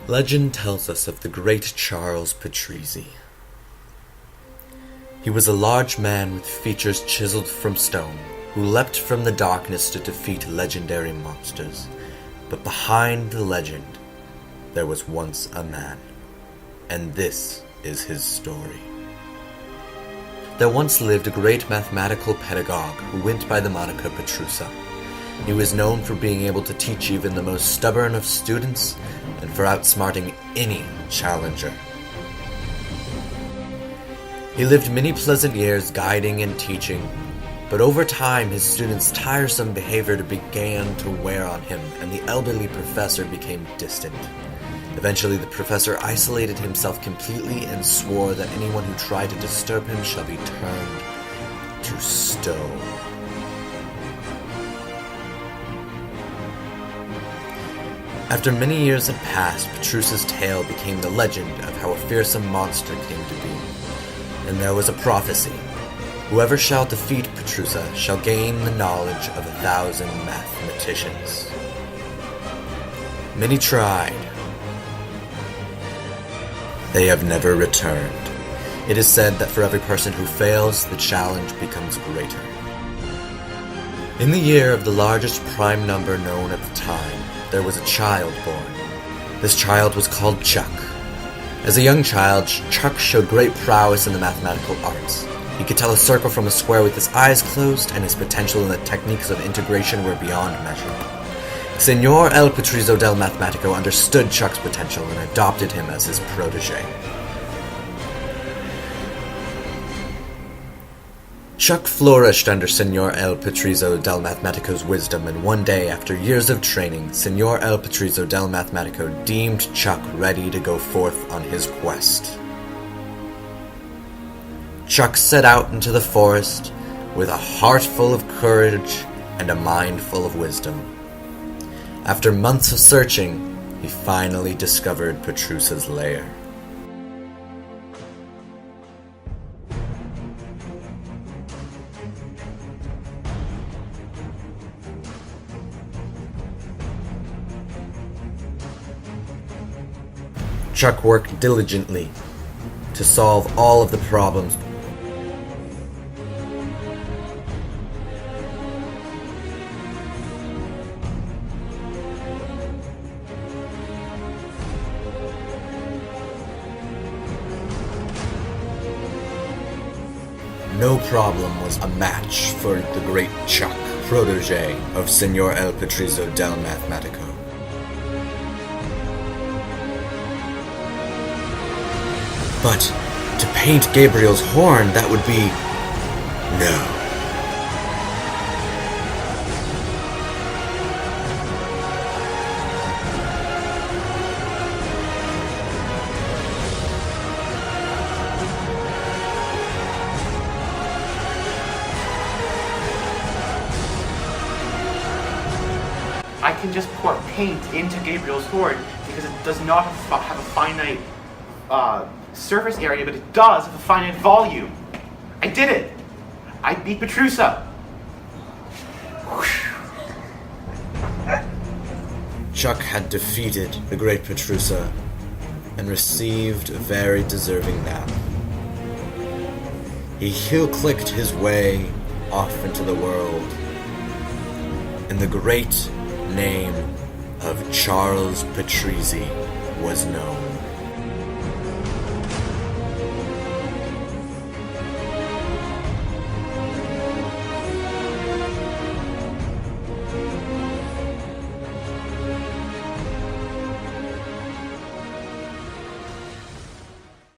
Legend tells us of the great Charles Petrizzi. He was a large man with features chiseled from stone, who leapt from the darkness to defeat legendary monsters. But behind the legend, there was once a man, and this is his story. There once lived a great mathematical pedagogue who went by the moniker Petrizzi. He was known for being able to teach even the most stubborn of students and for outsmarting any challenger. He lived many pleasant years guiding and teaching, but over time his students' tiresome behavior began to wear on him, and the elderly professor became distant. Eventually the professor isolated himself completely and swore that anyone who tried to disturb him shall be turned to stone. After many years had passed, Petrizzi's tale became the legend of how a fearsome monster came to be. And there was a prophecy. Whoever shall defeat Petrizzi shall gain the knowledge of 1,000 mathematicians. Many tried. They have never returned. It is said that for every person who fails, the challenge becomes greater. In the year of the largest prime number known at the time, there was a child born. This child was called Chuck. As a young child, Chuck showed great prowess in the mathematical arts. He could tell a circle from a square with his eyes closed, and his potential in the techniques of integration were beyond measure. Signor El Petrizzo del Mathematico understood Chuck's potential and adopted him as his protege. Chuck flourished under Signor El Petrizzo del Mathematico's wisdom, and one day, after years of training, Signor El Petrizzo del Mathematico deemed Chuck ready to go forth on his quest. Chuck set out into the forest with a heart full of courage and a mind full of wisdom. After months of searching, he finally discovered Petrizzi's lair. Chuck worked diligently to solve all of the problems. No problem was a match for the great Chuck, protege of Signor El Petrizzo del Mathematico. But to paint Gabriel's horn, that would be... no. I can just pour paint into Gabriel's horn because it does not have a finite surface area, but it does have a finite volume. I did it! I beat Petrizzi! Chuck had defeated the great Petrizzi and received a very deserving nap. He heel-clicked his way off into the world in the great name of Charles Petrizzi was known.